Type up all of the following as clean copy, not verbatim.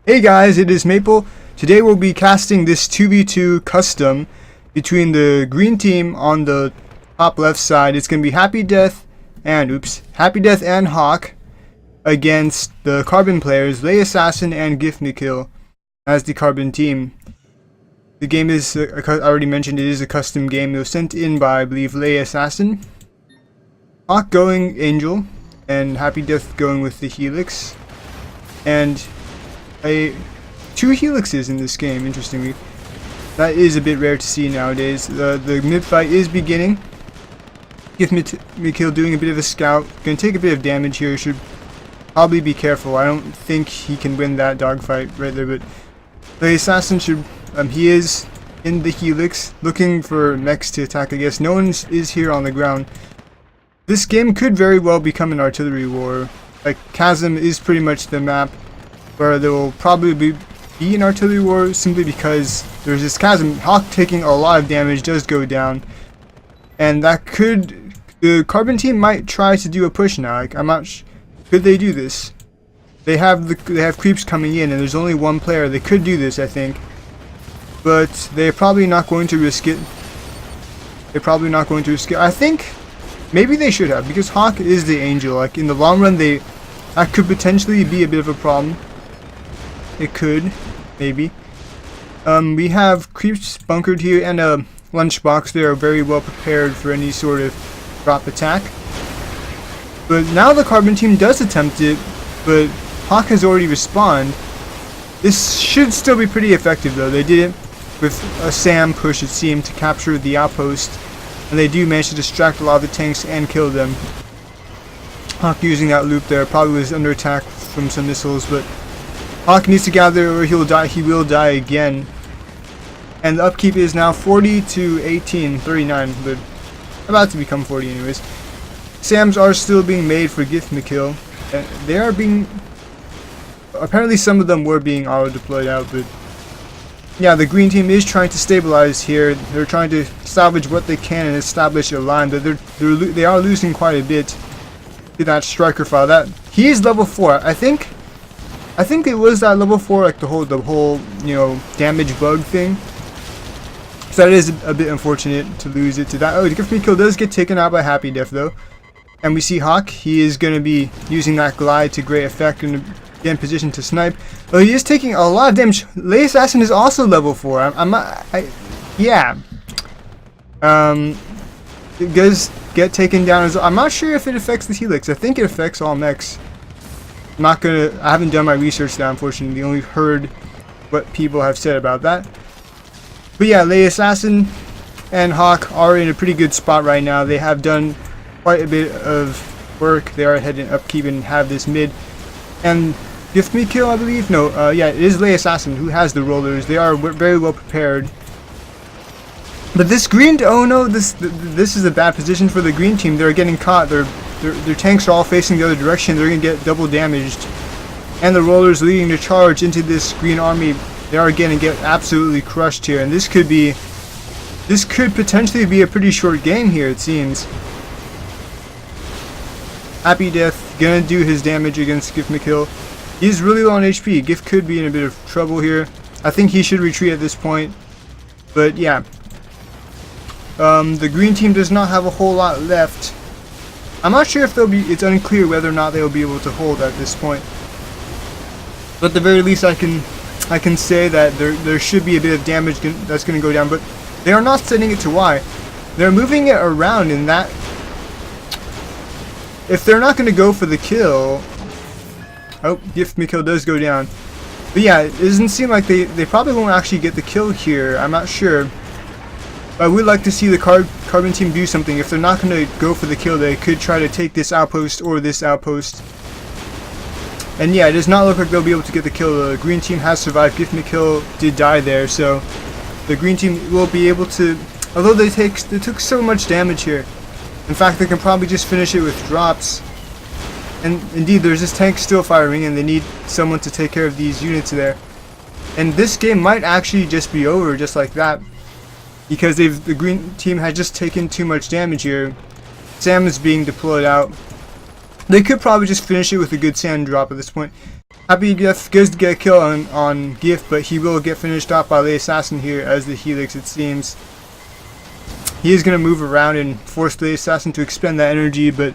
Hey guys, it is Maple. Today we'll be casting this 2v2 custom between the green team on the top left side. It's going to be Happy Death and Hawk against the Carbon players, Lay Assassin and Gift Me Kill as the Carbon team. The game is, I already mentioned, it is a custom game. It was sent in by, I believe, Lay Assassin. Hawk going Angel and Happy Death going with the Helix. And two helixes in this game, interestingly. That is a bit rare to see nowadays. The mid fight is beginning. Gift Me Kill doing a bit of a scout. Gonna take a bit of damage here. Should probably be careful. I don't think he can win that dogfight right there, but the assassin should. He is in the helix, looking for mechs to attack. I guess no one is here on the ground. This game could very well become an artillery war. Like Chasm is pretty much the map where there will probably be an artillery war, simply because there's this Chasm. Hawk taking a lot of damage does go down, and that could, the Carbon team might try to do a push now. Like I'm not could they do this? They have creeps coming in, and there's only one player. They could do this, I think, but they're probably not going to risk it. I think maybe they should have, because Hawk is the Angel. Like in the long run, that could potentially be a bit of a problem. It could, maybe. We have creeps bunkered here and a lunchbox. They are very well prepared for any sort of drop attack. But now the Carbon team does attempt it, but Hawk has already respawned. This should still be pretty effective though. They did it with a SAM push, it seemed, to capture the outpost, and they do manage to distract a lot of the tanks and kill them. Hawk using that loop there probably was under attack from some missiles, but Hawk needs to gather or he'll die. He will die again. And the upkeep is now 40 to 18, 39, but about to become 40 anyways. SAMs are still being made for Gift Me Kill. They are being, apparently some of them were being auto-deployed out, but yeah, the green team is trying to stabilize here. They're trying to salvage what they can and establish a line, but they are losing quite a bit to that striker file. That he is level 4. I think it was that level 4, like the whole damage bug thing. So that is a bit unfortunate to lose it to that. Oh, the Gift Me Kill does get taken out by Happy Death though. And we see Hawk. He is going to be using that glide to great effect and get in position to snipe. Oh, he is taking a lot of damage. Lay Assassin is also level 4. Yeah. It does get taken down as well. I'm not sure if it affects the Helix. I think it affects all mechs. I haven't done my research now, unfortunately. Only heard what people have said about that. But yeah, Lay Assassin and Hawk are in a pretty good spot right now. They have done quite a bit of work. They are heading upkeep and have this mid. And Gift Me Kill, I believe? No, yeah, it is Lay Assassin who has the rollers. They are very well prepared. But this green, oh no, this is a bad position for the green team. They're getting caught. Their tanks are all facing the other direction. They're going to get double damaged. And the rollers leading the charge into this green army, they are going to get absolutely crushed here. And this could potentially be a pretty short game here, it seems. Happy Death going to do his damage against Gift Me Kill. He's really low on HP. Gift could be in a bit of trouble here. I think he should retreat at this point. But yeah. The green team does not have a whole lot left. I'm not sure if they'll be, it's unclear whether or not they'll be able to hold at this point. But at the very least I can say that there should be a bit of damage that's going to go down, but they are not sending it to Y. They're moving it around in that, if they're not going to go for the kill, oh, Gift Me Kill does go down. But yeah, it doesn't seem like they probably won't actually get the kill here. I'm not sure. I would like to see the Carbon team do something. If they're not going to go for the kill, they could try to take this outpost or this outpost. And yeah, it does not look like they'll be able to get the kill. The green team has survived. Gift Me Kill did die there, so the green team will be able to, although they took so much damage here. In fact, they can probably just finish it with drops. And indeed, there's this tank still firing, and they need someone to take care of these units there. And this game might actually just be over just like that, because the green team has just taken too much damage here. SAM is being deployed out. They could probably just finish it with a good sand drop at this point. Happy Death goes to get a kill on Gift, but he will get finished off by the Assassin here as the Helix, it seems. He is going to move around and force the Assassin to expend that energy, but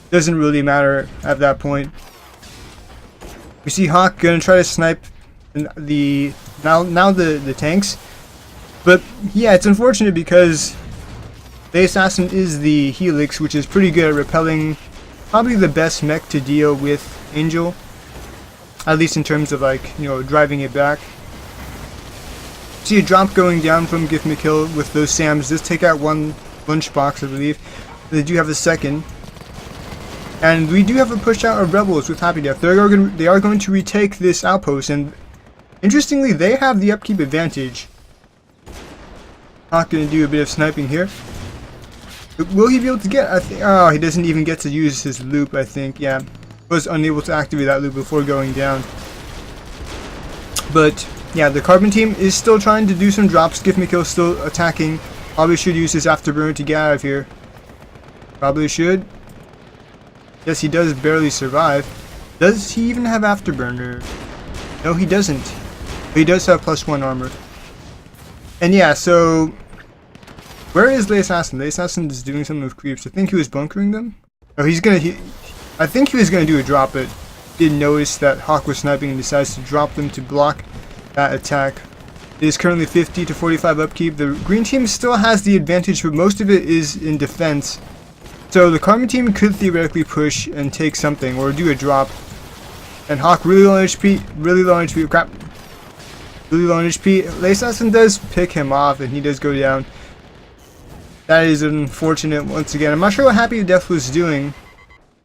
doesn't really matter at that point. We see Hawk going to try to snipe the tanks, but yeah, it's unfortunate because the Assassin is the Helix, which is pretty good at repelling, probably the best mech to deal with Angel, at least in terms of, like, you know, driving it back. See a drop going down from Gift Me Kill with those SAMs. Just take out one lunchbox, I believe. They do have a second. And we do have a push out of Rebels with Happy Death. They are going to retake this outpost, and interestingly, they have the upkeep advantage. Not going to do a bit of sniping here. But will he be able to get? Oh, he doesn't even get to use his loop, I think. Yeah, was unable to activate that loop before going down. But yeah, the Carbon team is still trying to do some drops. Gift Me Kill still attacking. Probably should use his Afterburner to get out of here. Probably should. Yes, he does barely survive. Does he even have Afterburner? No, he doesn't. But he does have +1 armor. And yeah, so where is the Assassin? The Assassin is doing something with creeps. I think he was bunkering them. Oh, I think he was gonna do a drop, but didn't notice that Hawk was sniping and decides to drop them to block that attack. It is currently 50 to 45 upkeep. The green team still has the advantage, but most of it is in defense. So the Carbon team could theoretically push and take something or do a drop. And Hawk really low on HP, crap. Really low on HP. The Assassin does pick him off and he does go down. That is unfortunate once again. I'm not sure what Happy Death was doing.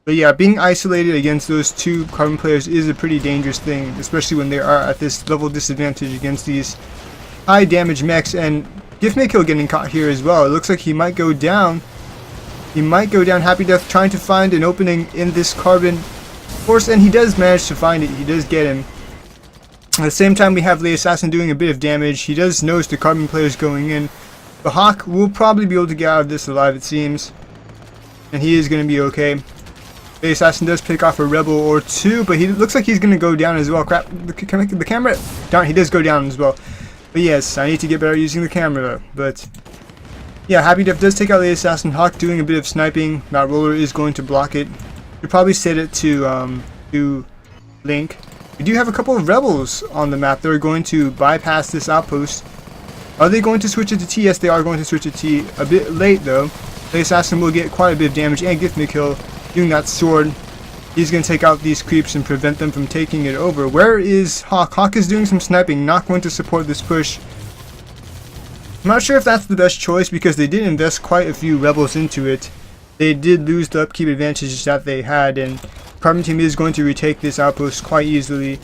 But yeah, being isolated against those two Carbon players is a pretty dangerous thing, especially when they are at this level disadvantage against these high damage mechs. And Gift Me Kill getting caught here as well. It looks like he might go down. Happy Death trying to find an opening in this Carbon force, and he does manage to find it. He does get him. At the same time, we have the Assassin doing a bit of damage. He does notice the Carbon players going in. But Hawk will probably be able to get out of this alive, it seems. And he is going to be okay. The Assassin does pick off a Rebel or two, but he looks like he's going to go down as well. Crap, the camera. Darn, he does go down as well. But yes, I need to get better using the camera. But yeah, Happy Death does take out the Assassin. Hawk doing a bit of sniping. That roller is going to block it. You probably set it to Link. We do have a couple of Rebels on the map. They're going to bypass this outpost. Are they going to switch it to T? Yes, they are going to switch it to T. A bit late though. The Assassin will get quite a bit of damage and Gift Me Kill. Using that sword, he's going to take out these creeps and prevent them from taking it over. Where is Hawk? Hawk is doing some sniping, not going to support this push. I'm not sure if that's the best choice because they did invest quite a few Rebels into it. They did lose the upkeep advantages that they had, and Carbon team is going to retake this outpost quite easily.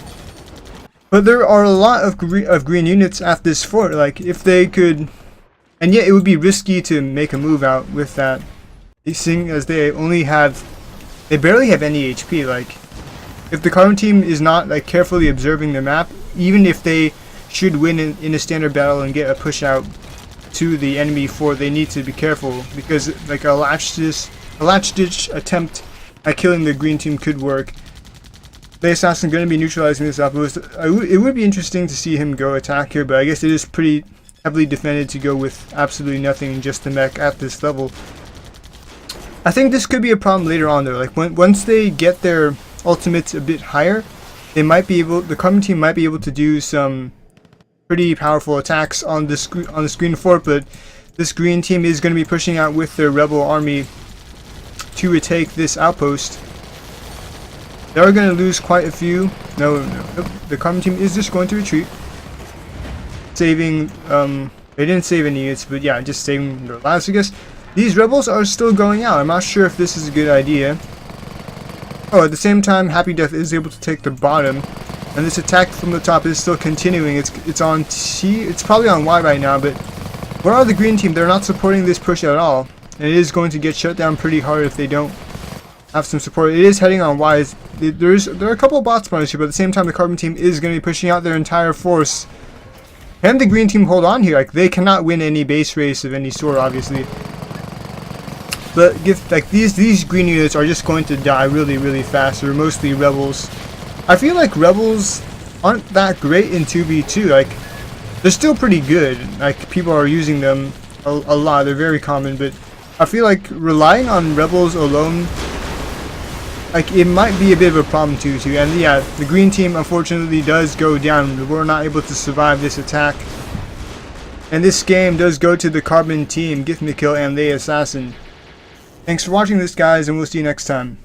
But there are a lot of green units at this fort. Like, if they could, and yet it would be risky to make a move out with that, seeing as they barely have any HP. Like, if the Carbon team is not like carefully observing the map, even if they should win in a standard battle and get a push out to the enemy fort, they need to be careful because like a latch ditch attempt at killing the green team could work. The Assassin going to be neutralizing this outpost. It would be interesting to see him go attack here, but I guess it is pretty heavily defended to go with absolutely nothing, just the mech at this level. I think this could be a problem later on though. Like once they get their ultimates a bit higher, the Carbon team might be able to do some pretty powerful attacks on the screen fort, but this green team is going to be pushing out with their Rebel army to retake this outpost. They are going to lose quite a few. No, the Carbon team is just going to retreat, saving. They didn't save any units, but yeah, just saving their lives, I guess. These Rebels are still going out. I'm not sure if this is a good idea. Oh, at the same time, Happy Death is able to take the bottom, and this attack from the top is still continuing. It's on T. It's probably on Y right now, but where are the green team? They're not supporting this push at all, and it is going to get shut down pretty hard if they don't have some support. It is heading on Y. There are a couple of bot spawners here, but at the same time, the Carbon team is going to be pushing out their entire force. Can the green team hold on here? Like, they cannot win any base race of any sort, obviously. But these green units are just going to die really, really fast. They're mostly Rebels. I feel like rebels aren't that great in 2v2. Like, they're still pretty good. Like, people are using them a lot. They're very common, but I feel like relying on rebels alone, like, it might be a bit of a problem too. And yeah, the green team unfortunately does go down. We're not able to survive this attack. And this game does go to the carbon team, Gift Me Kill and the assassin. Thanks for watching this, guys, and we'll see you next time.